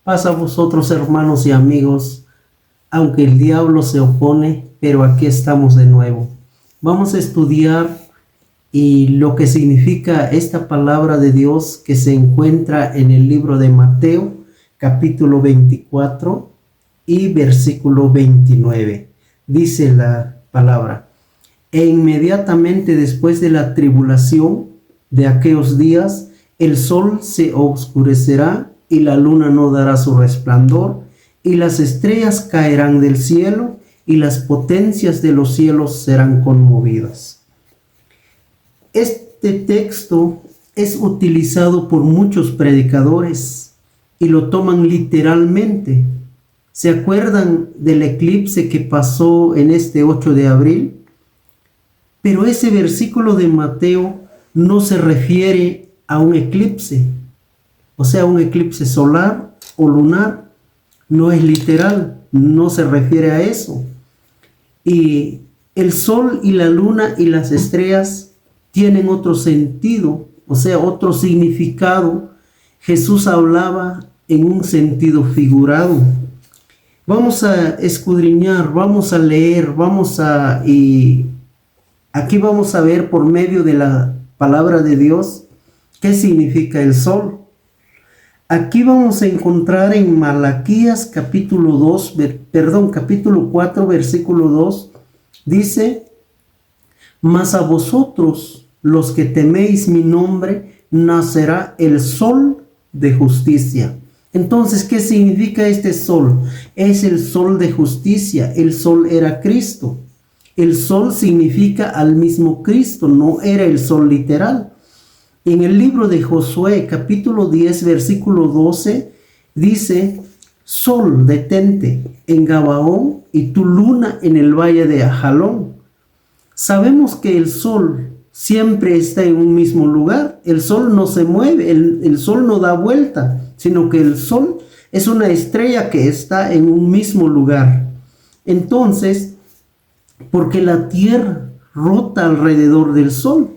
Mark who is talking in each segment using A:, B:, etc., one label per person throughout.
A: Paz a vosotros, hermanos y amigos, aunque el diablo se opone, pero aquí estamos de nuevo. Vamos a estudiar y lo que significa esta palabra de Dios que se encuentra en el libro de Mateo, capítulo 24 y versículo 29. Dice la palabra: e inmediatamente después de la tribulación de aquellos días, el sol se oscurecerá y la luna no dará su resplandor, y las estrellas caerán del cielo, y las potencias de los cielos serán conmovidas. Este texto es utilizado por muchos predicadores y lo toman literalmente. ¿Se acuerdan del eclipse que pasó en este 8 de abril? Pero ese versículo de Mateo no se refiere a un eclipse, o sea, un eclipse solar o lunar. No es literal, no se refiere a eso. Y el sol y la luna y las estrellas tienen otro sentido, o sea, otro significado. Jesús hablaba en un sentido figurado. Vamos a escudriñar, vamos a leer, aquí vamos a ver por medio de la palabra de Dios qué significa el sol. Aquí vamos a encontrar en Malaquías capítulo 4, versículo 2, dice: mas a vosotros, los que teméis mi nombre, nacerá el sol de justicia. Entonces, ¿qué significa este sol? Es el sol de justicia. El sol era Cristo. El sol significa al mismo Cristo, no era el sol literal. En el libro de Josué, capítulo 10, versículo 12, dice: sol, detente en Gabaón, y tu luna en el valle de Ajalón. Sabemos que el sol siempre está en un mismo lugar. El sol no se mueve, el sol no da vuelta, sino que el sol es una estrella que está en un mismo lugar. Entonces, porque la tierra rota alrededor del sol.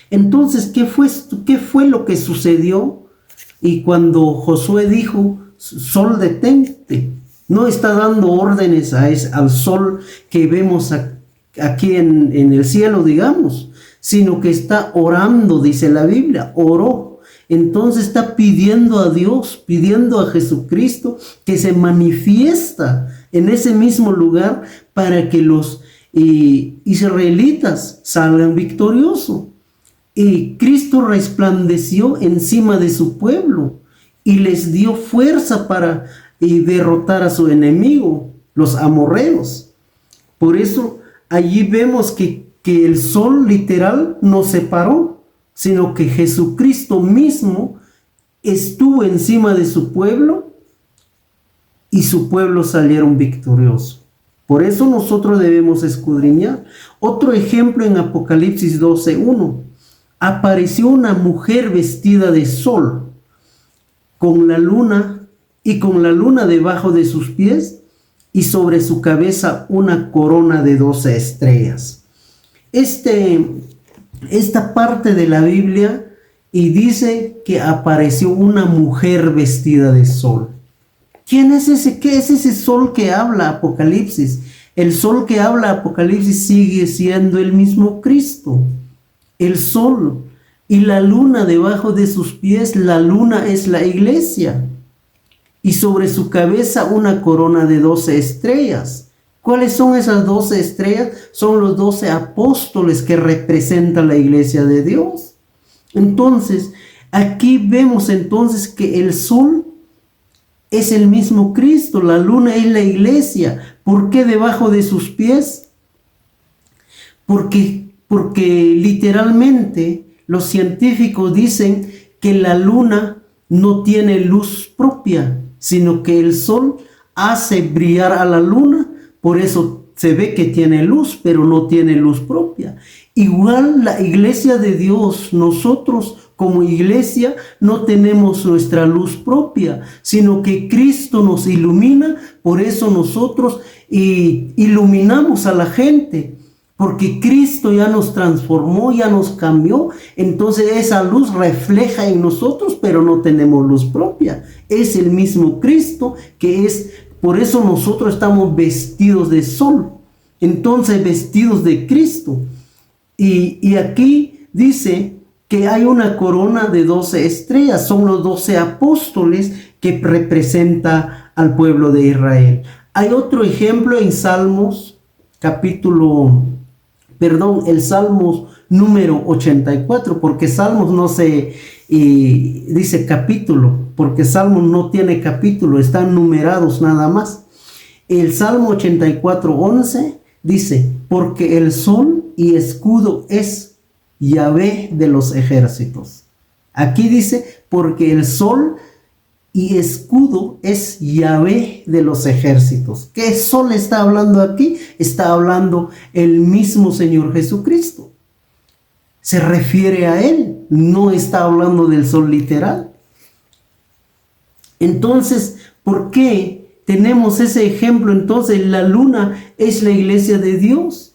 A: Entonces, ¿qué fue lo que sucedió? Y cuando Josué dijo: sol, detente, no está dando órdenes al sol que vemos aquí en el cielo, digamos, sino que está orando, dice la Biblia, oró. Entonces está pidiendo a Dios, pidiendo a Jesucristo que se manifiesta en ese mismo lugar para que los israelitas salgan victoriosos. Y Cristo resplandeció encima de su pueblo y les dio fuerza para derrotar a su enemigo, los amorreos. Por eso allí vemos que el sol literal no se paró, sino que Jesucristo mismo estuvo encima de su pueblo y su pueblo salieron victoriosos. Por eso nosotros debemos escudriñar. Otro ejemplo en Apocalipsis 12:1. Apareció una mujer vestida de sol, con la luna debajo de sus pies, y sobre su cabeza una corona de 12 estrellas. Esta parte de la Biblia y dice que apareció una mujer vestida de sol. ¿Quién es ese? ¿Qué es ese sol que habla Apocalipsis? El sol que habla Apocalipsis sigue siendo el mismo Cristo. El sol y la luna debajo de sus pies. La luna es la iglesia, y sobre su cabeza una corona de 12 estrellas. ¿Cuáles son esas 12 estrellas? Son los 12 apóstoles que representan la iglesia de Dios. Entonces, aquí vemos entonces que el sol es el mismo Cristo, la luna es la iglesia. ¿Por qué debajo de sus pies? Porque literalmente los científicos dicen que la luna no tiene luz propia, sino que el sol hace brillar a la luna. Por eso se ve que tiene luz, pero no tiene luz propia. Igual la iglesia de Dios, nosotros como iglesia no tenemos nuestra luz propia, sino que Cristo nos ilumina. Por eso nosotros iluminamos a la gente. porque Cristo ya nos transformó, ya nos cambió. Entonces esa luz refleja en nosotros, pero no tenemos luz propia. Es el mismo Cristo que es, por eso nosotros estamos vestidos de sol. Entonces vestidos de Cristo. Y aquí dice que hay una corona de 12 estrellas. Son los 12 apóstoles que representa al pueblo de Israel. Hay otro ejemplo en Salmos, el Salmos número 84, porque Salmos no se dice capítulo, porque Salmos no tiene capítulo, están numerados nada más. El Salmo 84:11 dice, porque el sol y escudo es Yahvé de los ejércitos. Aquí dice, porque el sol y escudo es Yahvé de los ejércitos. ¿Qué sol está hablando aquí? Está hablando el mismo Señor Jesucristo. Se refiere a Él, no está hablando del sol literal. Entonces, ¿por qué tenemos ese ejemplo? Entonces, la luna es la iglesia de Dios.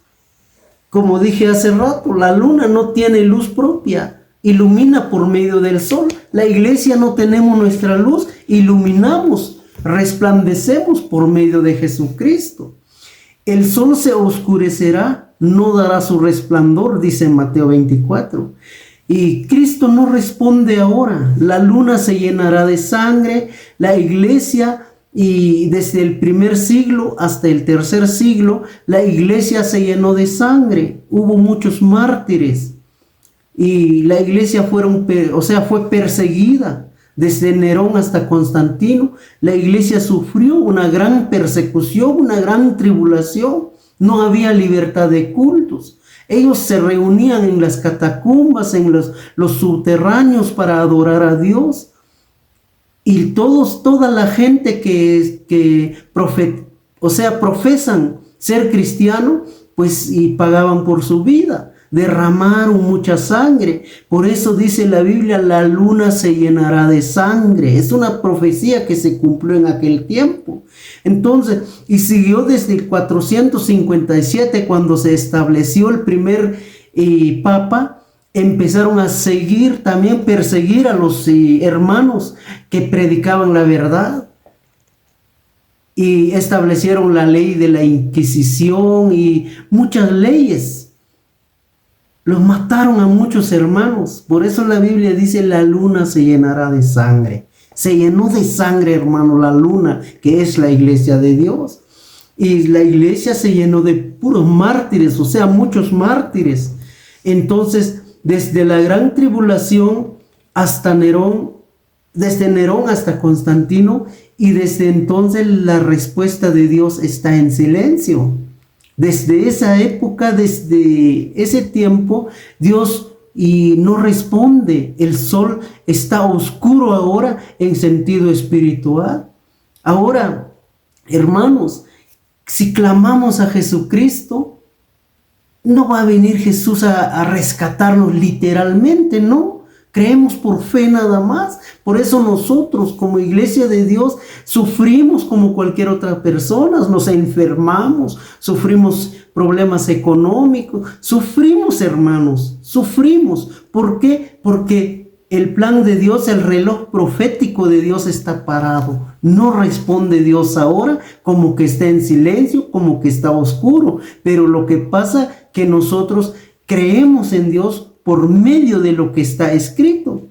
A: Como dije hace rato, la luna no tiene luz propia, ilumina por medio del sol. La iglesia no tenemos nuestra luz, iluminamos, resplandecemos por medio de Jesucristo. El sol se oscurecerá, no dará su resplandor, dice Mateo 24. Y Cristo no responde ahora. La luna se llenará de sangre, la iglesia, y desde el primer siglo hasta el tercer siglo, la iglesia se llenó de sangre. Hubo muchos mártires. Y la iglesia fue perseguida. Desde Nerón hasta Constantino, la iglesia sufrió una gran persecución, una gran tribulación. No había libertad de cultos. Ellos se reunían en las catacumbas, en los subterráneos para adorar a Dios. Y toda la gente que profesan ser cristiano, pues y pagaban por su vida. Derramaron mucha sangre. Por eso dice la Biblia, la luna se llenará de sangre. Es una profecía que se cumplió en aquel tiempo. Entonces, y siguió desde el 457, cuando se estableció el primer papa. Empezaron a perseguir a los hermanos que predicaban la verdad. Y establecieron la ley de la Inquisición y muchas leyes. Los mataron a muchos hermanos. Por eso la Biblia dice, la luna se llenará de sangre. Se llenó de sangre, hermano, la luna, que es la iglesia de Dios. Y la iglesia se llenó de puros mártires, o sea, muchos mártires. Entonces, desde la gran tribulación hasta Nerón, desde Nerón hasta Constantino, y desde entonces la respuesta de Dios está en silencio. Desde esa época, desde ese tiempo, Dios no responde. El sol está oscuro ahora en sentido espiritual. Ahora, hermanos, si clamamos a Jesucristo, no va a venir Jesús a rescatarnos literalmente, no. Creemos por fe nada más. Por eso nosotros como iglesia de Dios sufrimos como cualquier otra persona. Nos enfermamos, sufrimos problemas económicos. Sufrimos, hermanos, sufrimos. ¿Por qué? Porque el plan de Dios, el reloj profético de Dios está parado. No responde Dios ahora, como que está en silencio, como que está oscuro. Pero lo que pasa que nosotros creemos en Dios por medio de lo que está escrito,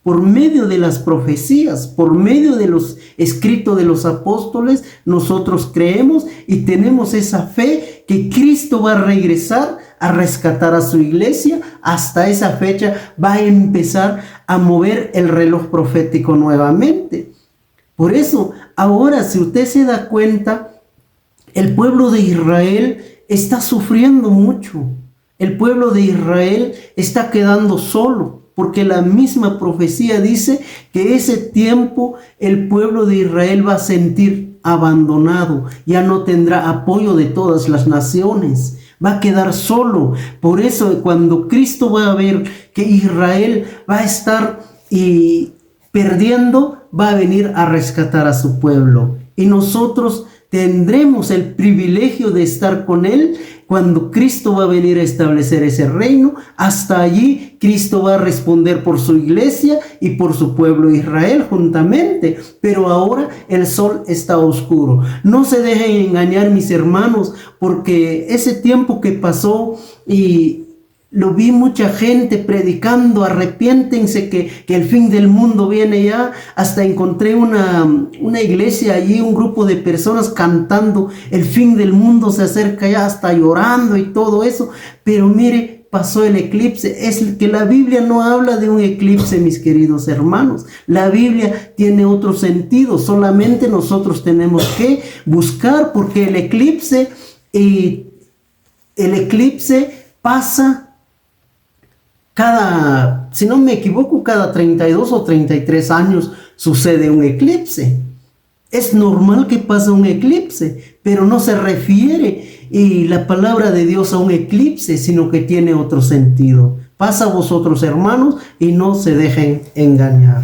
A: por medio de las profecías, por medio de los escritos de los apóstoles. Nosotros creemos y tenemos esa fe que Cristo va a regresar a rescatar a su iglesia. Hasta esa fecha va a empezar a mover el reloj profético nuevamente. Por eso, ahora, si usted se da cuenta, el pueblo de Israel está sufriendo mucho. El pueblo de Israel está quedando solo, porque la misma profecía dice que ese tiempo el pueblo de Israel va a sentir abandonado, ya no tendrá apoyo de todas las naciones, va a quedar solo. Por eso cuando Cristo va a ver que Israel va a estar perdiendo, va a venir a rescatar a su pueblo. Y nosotros tendremos el privilegio de estar con Él cuando Cristo va a venir a establecer ese reino, hasta allí Cristo va a responder por su iglesia y por su pueblo Israel juntamente. Pero ahora el sol está oscuro. No se dejen engañar, mis hermanos, porque ese tiempo que pasó y lo vi mucha gente predicando, arrepiéntense que el fin del mundo viene ya. Hasta encontré una iglesia allí, un grupo de personas cantando, el fin del mundo se acerca ya, hasta llorando y todo eso. Pero mire, pasó el eclipse. Es que la Biblia no habla de un eclipse, mis queridos hermanos. La Biblia tiene otro sentido. Solamente nosotros tenemos que buscar, porque el eclipse pasa si no me equivoco, cada 32 o 33 años sucede un eclipse. Es normal que pase un eclipse, pero no se refiere la palabra de Dios a un eclipse, sino que tiene otro sentido. Pasa a vosotros, hermanos, y no se dejen engañar.